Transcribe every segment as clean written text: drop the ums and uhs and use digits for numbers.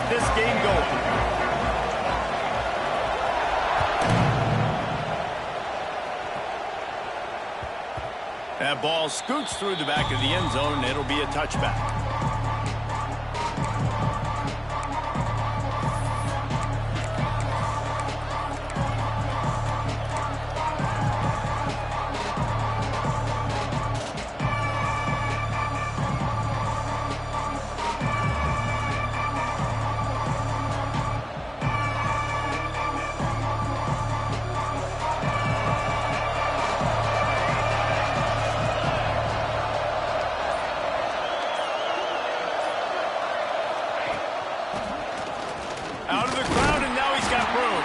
kept this game going. That ball scoots through the back of the end zone, and it'll be a touchback. Out of the crowd, and now he's got room.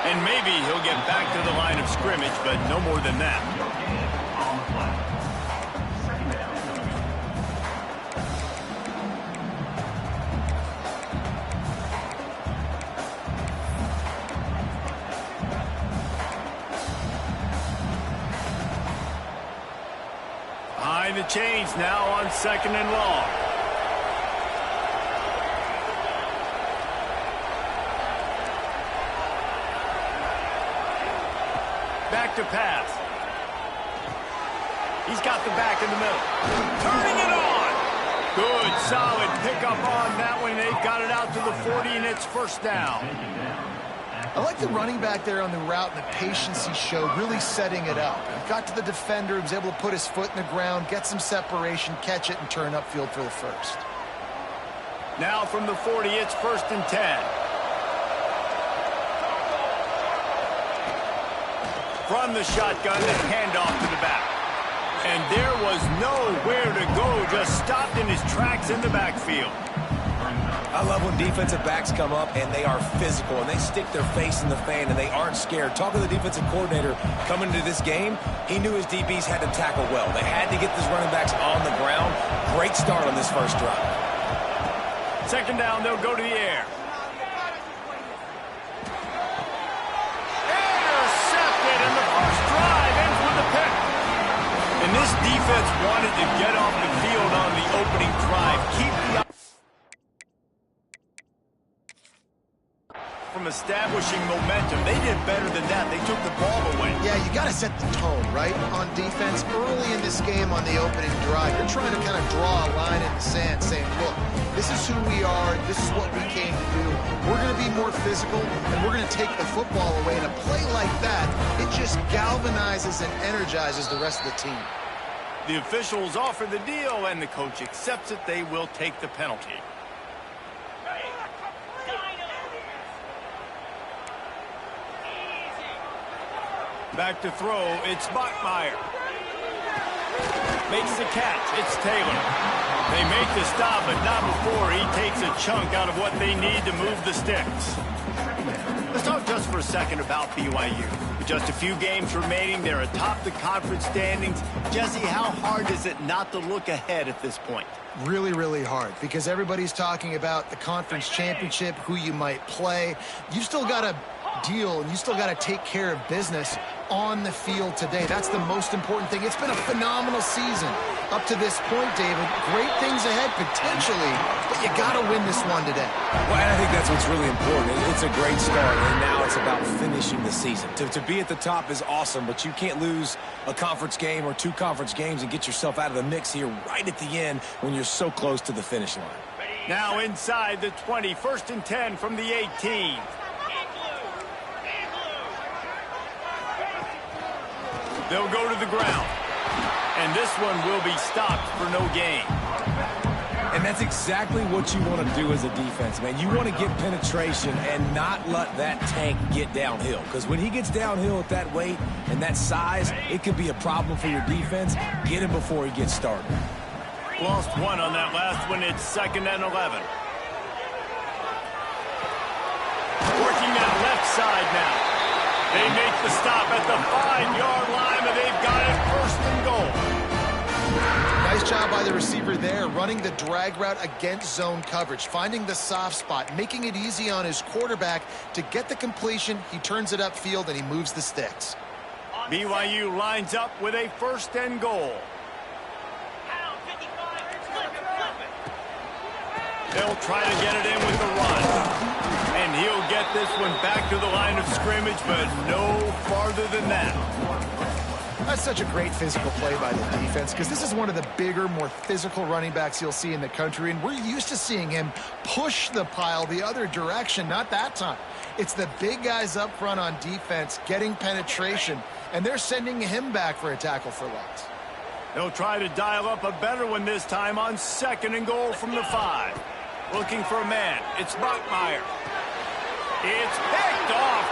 And maybe he'll get back to the line of scrimmage, but no more than that. Behind the chains now on 2nd and long. Back to pass. He's got the back in the middle. Turning it on. Good, solid pickup on that one. They've got it out to the 40, and it's first down. I like the running back there on the route and the patience he showed, really setting it up. He got to the defender, he was able to put his foot in the ground, get some separation, catch it, and turn upfield for the first. Now from the 40, it's 1st and 10. From the shotgun, the handoff to the back. And there was nowhere to go, just stopped in his tracks in the backfield. I love when defensive backs come up and they are physical and they stick their face in the fan and they aren't scared. Talking to the defensive coordinator coming into this game, he knew his DBs had to tackle well. They had to get these running backs on the ground. Great start on this first drive. 2nd down, they'll go to the air. And this defense wanted to get off the field on the opening drive. Keep the from establishing momentum. They did better than that. They took the ball away. Yeah, you got to set the tone, right? On defense, early in this game on the opening drive, you're trying to kind of draw a line in the sand saying, look, this is who we are. This is what we came to do. We're going to be more physical, and we're going to take the football away. And a play like that, it just galvanizes and energizes the rest of the team. The officials offer the deal, and the coach accepts it. They will take the penalty. Back to throw, it's Buckmeyer. Makes the catch, it's Taylor. They make the stop, but not before he takes a chunk out of what they need to move the sticks. Let's talk just for a second about BYU. With just a few games remaining, they're atop the conference standings. Jesse, how hard is it not to look ahead at this point? Really, really hard, because everybody's talking about the conference championship, who you might play. You've still got to deal, and you still got to take care of business on the field today. That's the most important thing. It's been a phenomenal season up to this point, David. Great things ahead, potentially, but you got to win this one today. Well, and I think that's what's really important. It's a great start, and now it's about finishing the season. To be at the top is awesome, but you can't lose a conference game or 2 conference games and get yourself out of the mix here right at the end when you're so close to the finish line. Now inside the 20, 1st and 10 from the 18. They'll go to the ground. And this one will be stopped for no gain. And that's exactly what you want to do as a defense, man. You want to get penetration and not let that tank get downhill. Because when he gets downhill at that weight and that size, it could be a problem for your defense. Get him before he gets started. Lost one on that last one. It's 2nd and 11. Working that left side now. They make the stop at the 5-yard line, and they've got it 1st and goal. Nice job by the receiver there, running the drag route against zone coverage, finding the soft spot, making it easy on his quarterback to get the completion. He turns it upfield, and he moves the sticks. BYU lines up with a 1st and goal. They'll try to get it in with the run. And he'll get this one back to the line of scrimmage, but no farther than that. That's such a great physical play by the defense because this is one of the bigger, more physical running backs you'll see in the country, and we're used to seeing him push the pile the other direction. Not that time. It's the big guys up front on defense getting penetration, and they're sending him back for a tackle for loss. They'll try to dial up a better one this time on 2nd and goal from the 5. Looking for a man. It's BuckingMyEyes. It's picked off.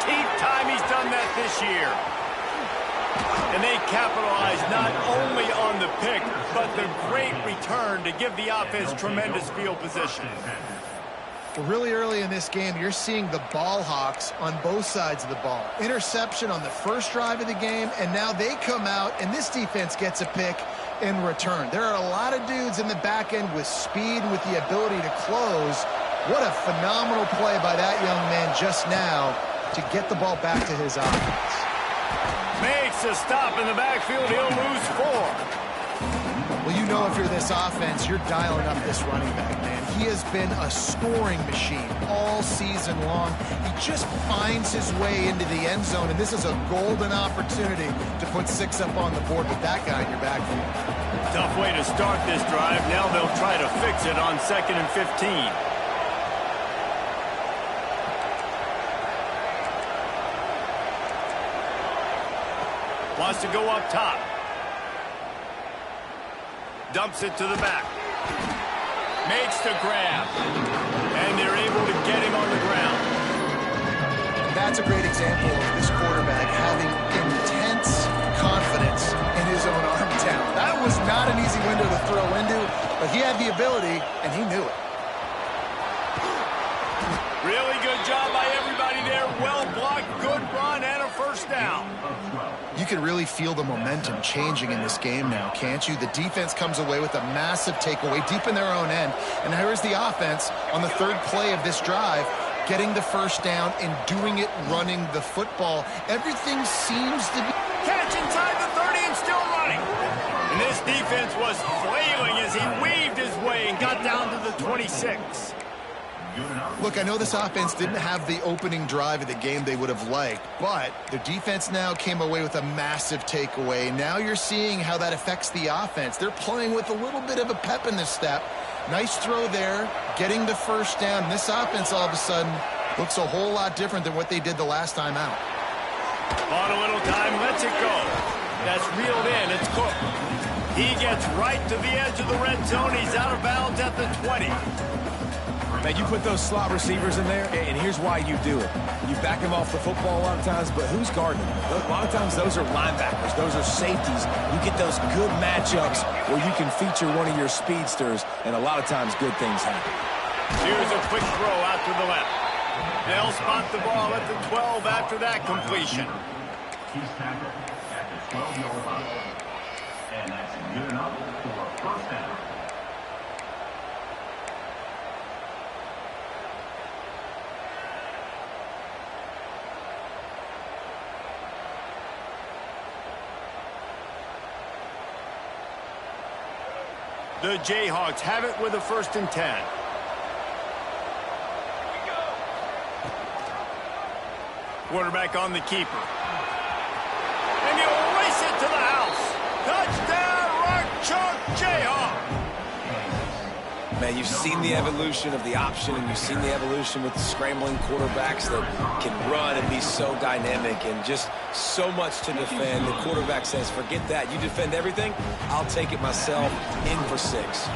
13th time he's done that this year. And they capitalize not only on the pick, but the great return to give the offense tremendous field position. Really early in this game, you're seeing the ball hawks on both sides of the ball. Interception on the first drive of the game, and now they come out, and this defense gets a pick in return. There are a lot of dudes in the back end with speed, with the ability to close. What a phenomenal play by that young man just now to get the ball back to his offense. Makes a stop in the backfield. He'll lose 4. Well, you know if you're this offense, you're dialing up this running back, man. He has been a scoring machine all season long. He just finds his way into the end zone, and this is a golden opportunity to put 6 up on the board with that guy in your backfield. Tough way to start this drive. Now they'll try to fix it on 2nd and 15. Wants to go up top. Dumps it to the back. Makes the grab. And they're able to get him on the ground. That's a great example of this quarterback having intense confidence in his own arm talent. That was not an easy window to throw into, but he had the ability, and he knew it. Really good job by everybody there. Well blocked, good run, and a first down. You can really feel the momentum changing in this game now, can't you? The defense comes away with a massive takeaway deep in their own end. And here's the offense on the 3rd play of this drive, getting the first down and doing it running the football. Everything seems to be... Catch inside the 30 and still running. And this defense was flailing as he weaved his way and got down to the 26. Look, I know this offense didn't have the opening drive of the game they would have liked, but the defense now came away with a massive takeaway. Now you're seeing how that affects the offense. They're playing with a little bit of a pep in their step. Nice throw there, getting the first down. This offense all of a sudden looks a whole lot different than what they did the last time out. On a little time, lets it go. That's reeled in. It's Cook. He gets right to the edge of the red zone. He's out of bounds at the 20. Man, you put those slot receivers in there, and here's why you do it. You back them off the football a lot of times, but who's guarding them? A lot of times those are linebackers. Those are safeties. You get those good matchups where you can feature one of your speedsters, and a lot of times good things happen. Here's a quick throw out to the left. They'll spot the ball at the 12 after that completion. He's tackled at the 12-yard line. And that's good enough for a first down. The Jayhawks have it with a 1st and 10. Quarterback on the keeper. And he'll race it to the house. Touchdown, Rock Chalk Jayhawk. Man, you've seen the evolution of the option, and you've seen the evolution with the scrambling quarterbacks that can run and be so dynamic and just so much to defend. The quarterback says, forget that. You defend everything, I'll take it myself. In for 6.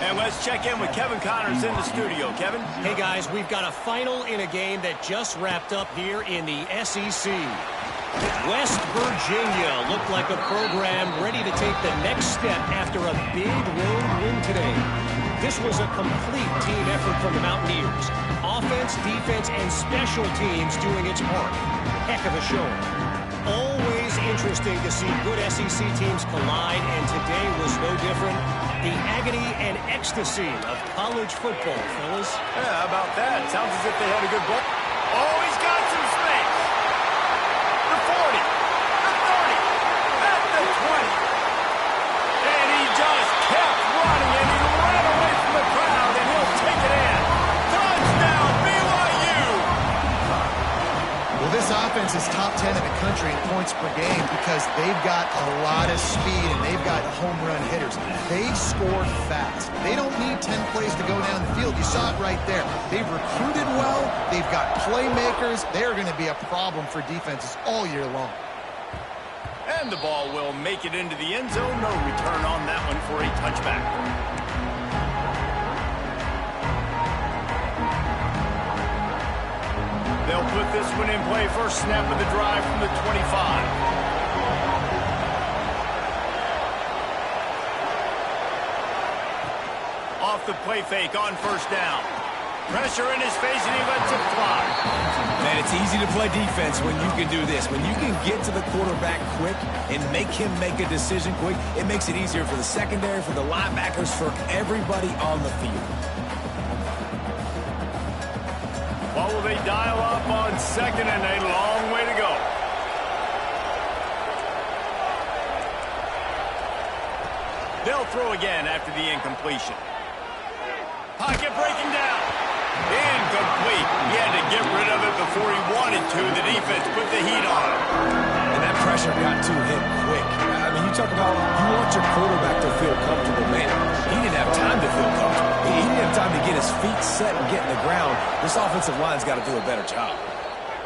And let's check in with Kevin Connors in the studio. Kevin? Hey, guys, we've got a final in a game that just wrapped up here in the SEC. West Virginia looked like a program ready to take the next step after a big road win today. This was a complete team effort from the Mountaineers. Offense, defense, and special teams doing its part. Heck of a showing. Always interesting to see good SEC teams collide, and today was no different. The agony and ecstasy of college football, fellas. Yeah, how about that? Sounds as if they had a good ball. Oh, he's got some space. The 40, the 30, at the 20. And he just kept running, and he ran away from the crowd, and he'll defense is top 10 in the country in points per game because they've got a lot of speed and they've got home run hitters. They score fast. They don't need 10 plays to go down the field. You saw it right there. They've recruited well. They've got playmakers. They're going to be a problem for defenses all year long. And the ball will make it into the end zone. No return on that one for a touchback. They'll put this one in play. First snap of the drive from the 25. Off the play fake on first down. Pressure in his face, and he lets it fly. Man, it's easy to play defense when you can do this. When you can get to the quarterback quick and make him make a decision quick, it makes it easier for the secondary, for the linebackers, for everybody on the field. What will they dial up on second, and a long way to go. They'll throw again after the incompletion. Pocket breaking down. Incomplete. He had to get rid of it before he wanted to. The defense put the heat on him. And that pressure got to him quick. I mean, you talk about you want your quarterback to feel comfortable, man. He didn't have time to feel comfortable. He didn't have time to get his feet set and get in the ground. This offensive line's got to do a better job.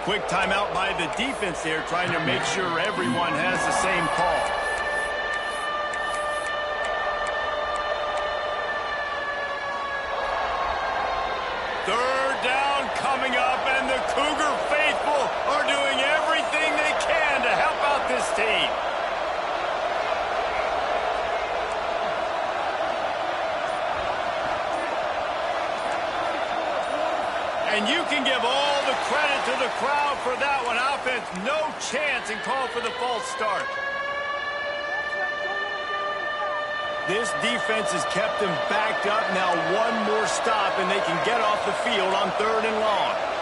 Quick timeout by the defense there, trying to make sure everyone has the same call. Third down coming up, and the Cougar faithful are doing everything they can to help out this team. And you can give all the credit to the crowd for that one. Offense, no chance, and call for the false start. This defense has kept them backed up. Now one more stop, and they can get off the field on third and long.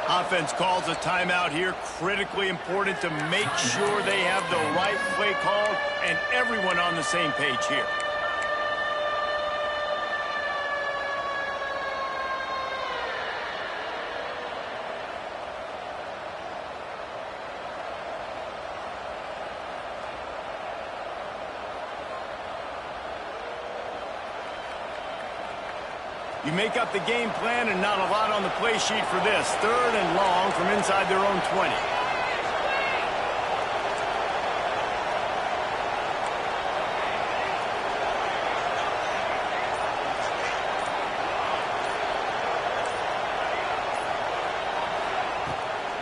Offense calls a timeout here. Critically important to make sure they have the right play called and everyone on the same page here. You make up the game plan and not a lot on the play sheet for this. Third and long from inside their own 20.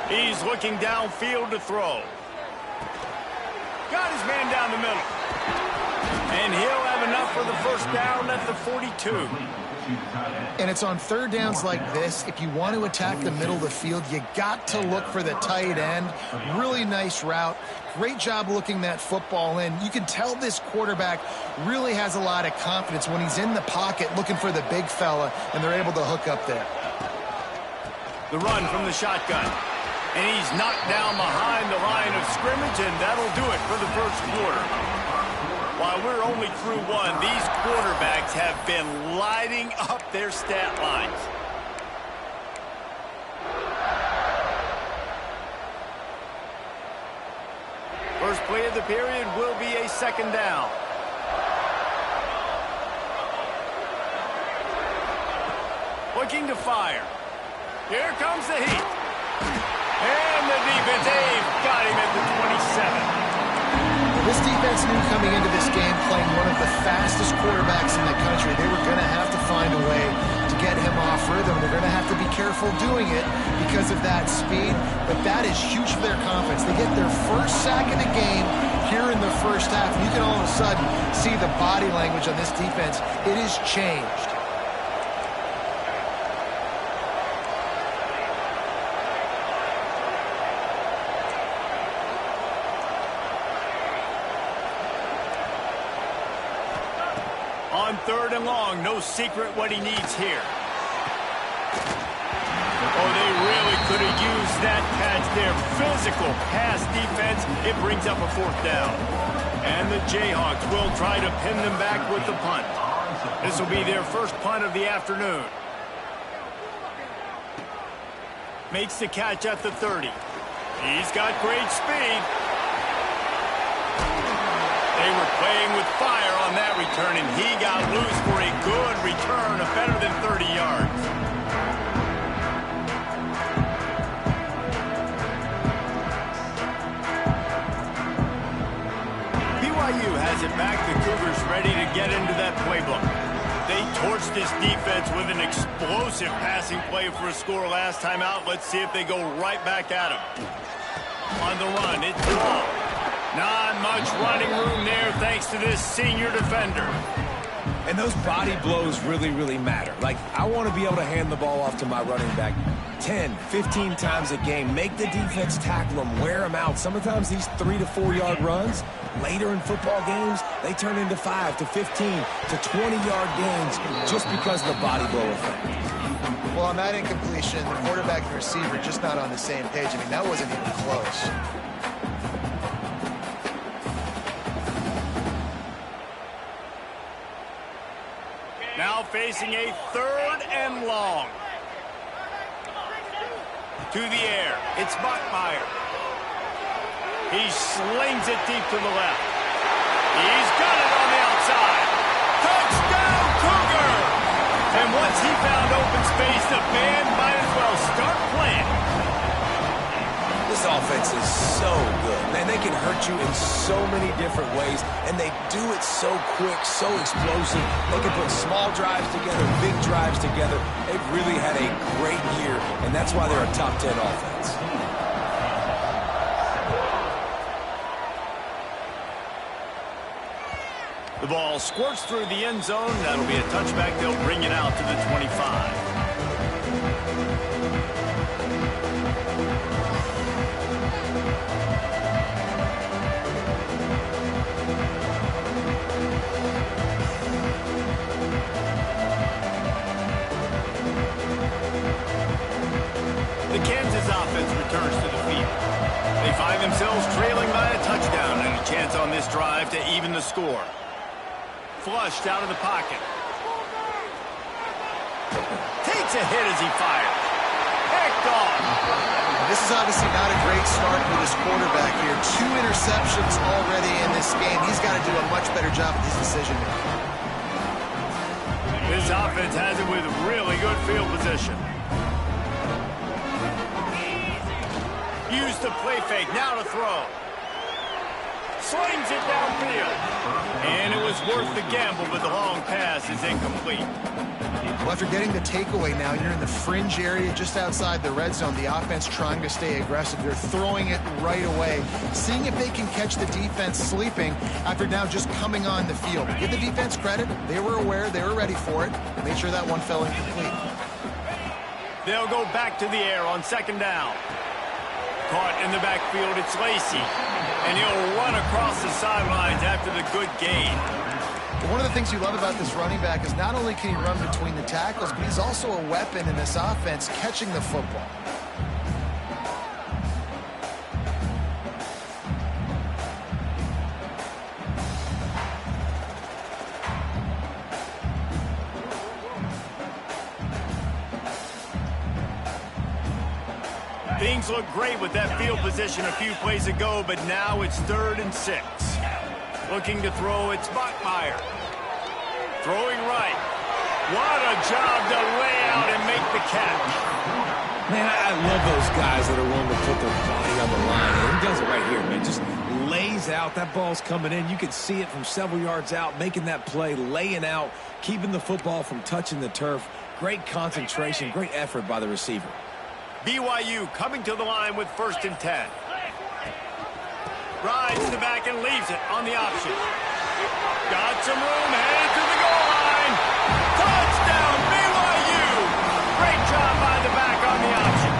He's looking downfield to throw. Got his man down the middle. And he'll have enough for the first down at the 42. And it's on third downs like this. If you want to attack the middle of the field, you got to look for the tight end. Really nice route. Great job looking that football in. You can tell this quarterback really has a lot of confidence when he's in the pocket looking for the big fella, and they're able to hook up there. The run from the shotgun. And he's knocked down behind the line of scrimmage, and that'll do it for the first quarter. While we're only through one, these quarterbacks have been lighting up their stat lines. First play of the period will be a second down. Looking to fire. Here comes the heat. And the defense, they've got him at the 27. This defense knew coming into this game, playing one of the fastest quarterbacks in the country, they were going to have to find a way to get him off rhythm. They're going to have to be careful doing it because of that speed, but that is huge for their confidence. They get their first sack of the game here in the first half, and you can all of a sudden see the body language on this defense. It has changed. On third and long, no secret what he needs here. Oh, they really could have used that catch their physical pass defense, it brings up a fourth down. And the Jayhawks will try to pin them back with the punt. This will be their first punt of the afternoon. Makes the catch at the 30. He's got great speed. They were playing with fire on that return, and he got loose for a good return of better than 30 yards. BYU has it back. The Cougars ready to get into that playbook. They torched this defense with an explosive passing play for a score last time out. Let's see if they go right back at him. On the run, it's long. Not much running room there thanks to this senior defender. And those body blows really, really matter. Like, I want to be able to hand the ball off to my running back 10, 15 times a game. Make the defense tackle them, wear them out. Sometimes these 3 to 4 yard runs, later in football games, they turn into 5 to 15 to 20 yard gains just because of the body blow effect. Well, on that incompletion, the quarterback and receiver just not on the same page. I mean, that wasn't even close. Now facing a 3rd and long. To the air. It's Buckmeyer. He slings it deep to the left. He's got it on the outside. Touchdown, Cougar! And once he found open space, the band might as well start playing. This offense is so good. Man, they can hurt you in so many different ways, and they do it so quick, so explosive. They can put small drives together, big drives together. They've really had a great year, and that's why they're a top 10 offense. The ball squirts through the end zone. That'll be a touchback. They'll bring it out to the 25. The Kansas offense returns to the field. They find themselves trailing by a touchdown and a chance on this drive to even the score. Flushed out of the pocket. Takes a hit as he fires. Picked off. This is obviously not a great start for this quarterback here. 2 interceptions already in this game. He's got to do a much better job with his decision making. This offense has it with really good field position. Used to play fake, now to throw. Slings it downfield. And it was worth the gamble, but the long pass is incomplete. Well, after getting the takeaway now, you're in the fringe area just outside the red zone. The offense trying to stay aggressive. They're throwing it right away, seeing if they can catch the defense sleeping after now just coming on the field. Give the defense credit. They were aware. They were ready for it. Made sure that one fell incomplete. They'll go back to the air on 2nd down. Caught in the backfield, it's Lacey. And he'll run across the sidelines after the good gain. One of the things you love about this running back is not only can he run between the tackles, but he's also a weapon in this offense catching the football. Things look great with that field position a few plays ago, but now it's 3rd and 6. Looking to throw, it's Buckmeyer. Throwing right. What a job to lay out and make the catch. Man, I love those guys that are willing to put their body on the line. And he does it right here, man. Just lays out. That ball's coming in. You can see it from several yards out, making that play, laying out, keeping the football from touching the turf. Great concentration, great effort by the receiver. BYU coming to the line with 1st and 10. Rides to the back and leaves it on the option. Got some room, headed to the goal line. Touchdown, BYU! Great job by the back on the option.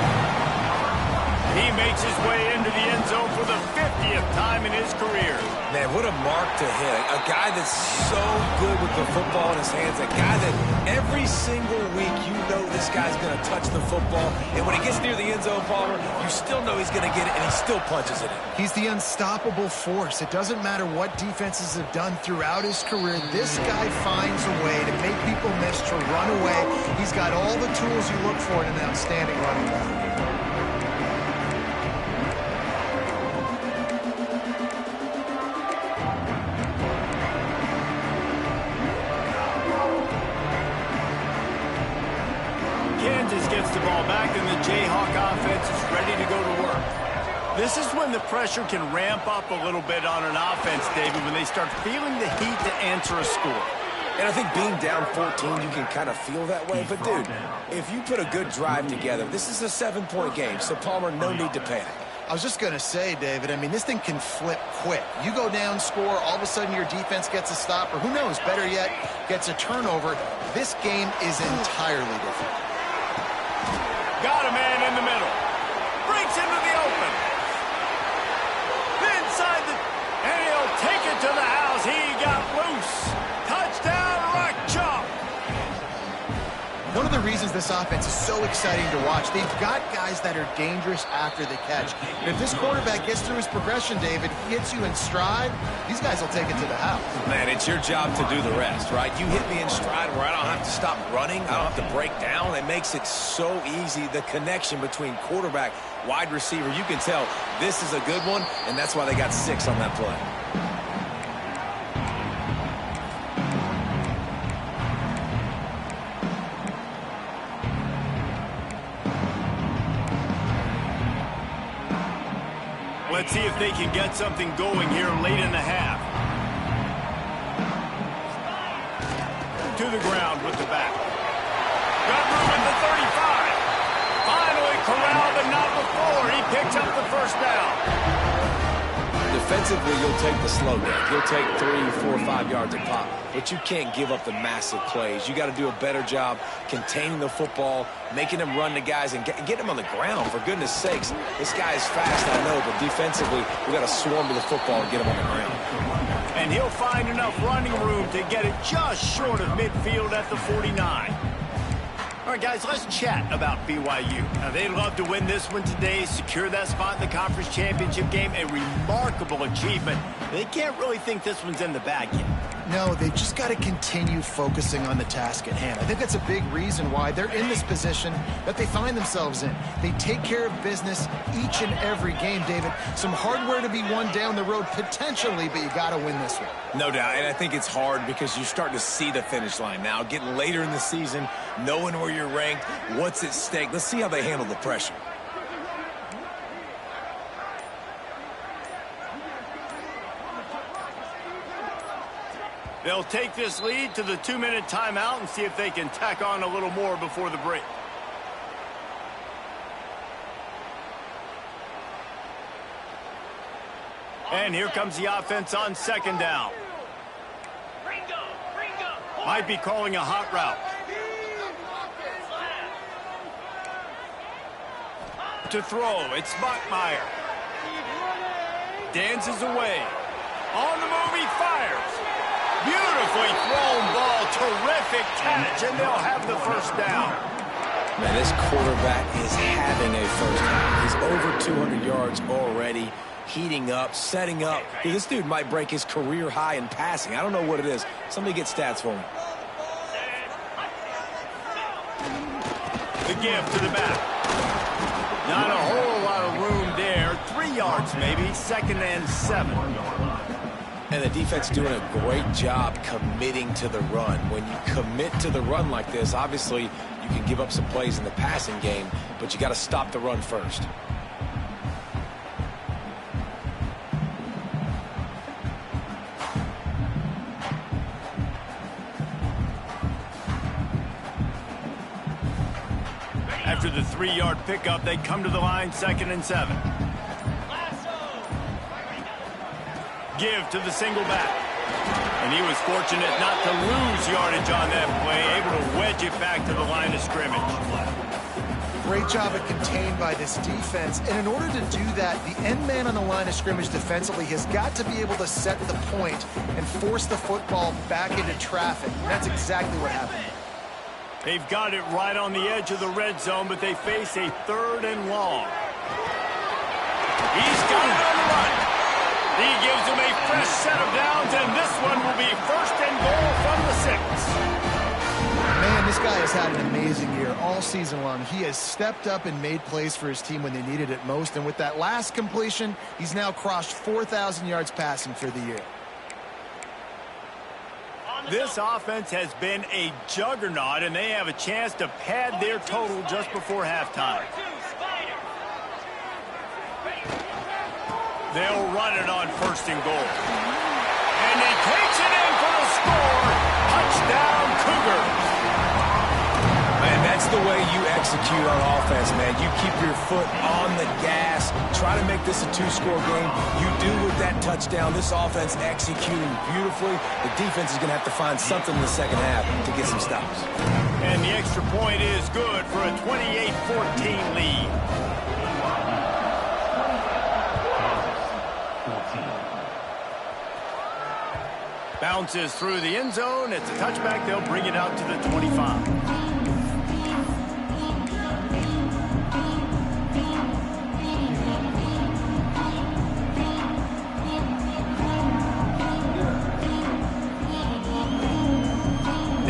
He makes his way into the end zone for the 50th time in his career. Man, what a mark to hit. A guy that's so good with the football in his hands. A guy that every single week you know this guy's going to touch the football. And when he gets near the end zone, Palmer, you still know he's going to get it, and he still punches it in. He's the unstoppable force. It doesn't matter what defenses have done throughout his career. This guy finds a way to make people miss, to run away. He's got all the tools you look for in an outstanding running back. Gets the ball back, and the Jayhawk offense is ready to go to work. This is when the pressure can ramp up a little bit on an offense, David, when they start feeling the heat to answer a score. And I think being down 14, you can kind of feel that way. But, dude, if you put a good drive together, this is a 7-point game, so, Palmer, no need to panic. I was just going to say, David, I mean, this thing can flip quick. You go down, score, all of a sudden your defense gets a stop, or who knows, better yet, gets a turnover. This game is entirely different. Got a man in the middle. Breaks into the open. Inside and he'll take it to the house. He got loose. Touchdown, Rock Chalk. One of the reasons this offense is so exciting to watch, they've got guys that are dangerous after the catch. And if this quarterback gets through his progression, David, gets you in stride, these guys will take it to the house. Man, it's your job to do the rest, right? You hit me in stride where I don't have to stop running. I don't have to break down. It makes it so easy, the connection between quarterback, wide receiver. You can tell this is a good one, and that's why they got 6 on that play. Let's see if they can get something going here late in the half. To the ground with the back. Got room at the 35. Finally corralled, but not before. He picks up the first down. Defensively, you'll take the slow down. You'll take 3, 4, 5 yards a pop. But you can't give up the massive plays. You got to do a better job containing the football, making them run to guys, and get them on the ground, for goodness sakes. This guy is fast, I know, but defensively, we got to swarm to the football and get him on the ground. And he'll find enough running room to get it just short of midfield at the 49. All right, guys, let's chat about BYU. Now, they'd love to win this one today, secure that spot in the conference championship game, a remarkable achievement. They can't really think this one's in the bag yet. No, they've just got to continue focusing on the task at hand. I think that's a big reason why they're in this position that they find themselves in. They take care of business each and every game, David. Some hardware to be won down the road, potentially, but you got to win this one. No doubt, and I think it's hard because you're starting to see the finish line now. Getting later in the season, knowing where you're ranked, what's at stake. Let's see how they handle the pressure. They'll take this lead to the 2-minute timeout and see if they can tack on a little more before the break. And here comes the offense on 2nd down. Might be calling a hot route. To throw, it's Buckmeyer. Dances away. On the move, he fires. Beautifully thrown ball, terrific catch, and they'll have the first down. Man, this quarterback is having a first down. He's over 200 yards already, heating up, setting up. Dude, this dude might break his career high in passing. I don't know what it is. Somebody get stats for him. The give to the back. Not a whole lot of room there. 3 yards maybe, 2nd and 7. And the defense doing a great job committing to the run. When you commit to the run like this, obviously you can give up some plays in the passing game, but you got to stop the run first. After the 3-yard pickup, they come to the line, 2nd and 7. Give to the single back. And he was fortunate not to lose yardage on that play, able to wedge it back to the line of scrimmage. great job at contained by this defense. And in order to do that, the end man on the line of scrimmage defensively has got to be able to set the point and force the football back into traffic. And that's exactly what happened. They've got it right on the edge of the red zone, but they face a 3rd and long. He's got it on the run. He gives them a fresh set of downs, and this one will be 1st and goal from the 6. Man, this guy has had an amazing year all season long. He has stepped up and made plays for his team when they needed it most. And with that last completion, he's now crossed 4,000 yards passing for the year. This offense has been a juggernaut, and they have a chance to pad their total just before halftime. They'll run it on 1st and goal. And he takes it in for the score. Touchdown, Cougars. Man, that's the way you execute on offense, man. You keep your foot on the gas. Try to make this a 2-score game. You do with that touchdown. This offense executing beautifully. The defense is going to have to find something in the second half to get some stops. And the extra point is good for a 28-14 lead. Bounces through the end zone. It's a touchback. They'll bring it out to the 25.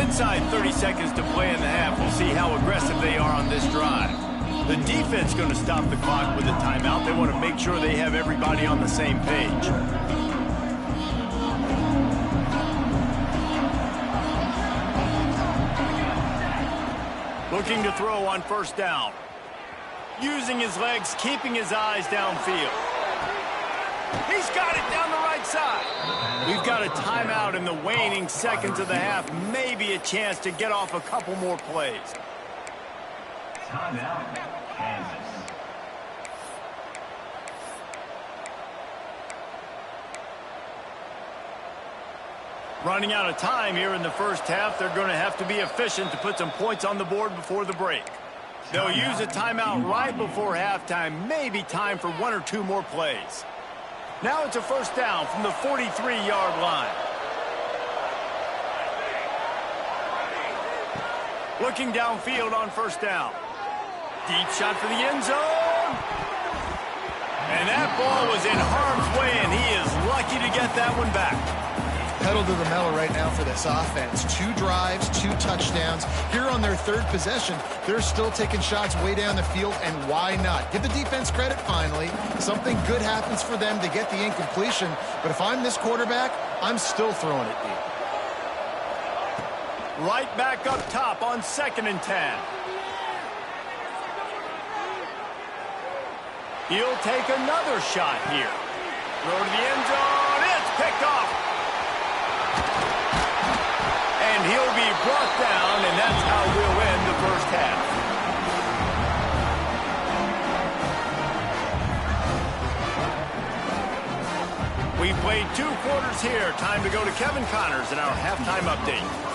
Inside 30 seconds to play in the half. We'll see how aggressive they are on this drive. The defense going to stop the clock with a timeout. They want to make sure they have everybody on the same page. Looking to throw on 1st down. Using his legs, keeping his eyes downfield. He's got it down the right side. We've got a timeout in the waning seconds of the half. Maybe a chance to get off a couple more plays. Timeout, Kansas. Running out of time here in the 1st half. They're going to have to be efficient to put some points on the board before the break. They'll use a timeout right before halftime. Maybe time for 1 or 2 more plays. Now it's a 1st down from the 43-yard line. Looking downfield on 1st down. Deep shot for the end zone. And that ball was in harm's way, and he is lucky to get that one back. Pedal to the metal right now for this offense. 2 drives, 2 touchdowns. Here on their 3rd possession, they're still taking shots way down the field, and why not? Give the defense credit finally. Something good happens for them to get the incompletion, but if I'm this quarterback, I'm still throwing it deep. Right back up top on 2nd and 10. He'll take another shot here. Throw to the end zone. It's picked off. And he'll be brought down, and that's how we'll end the 1st half. We played 2 quarters here. Time to go to Kevin Connors in our halftime update.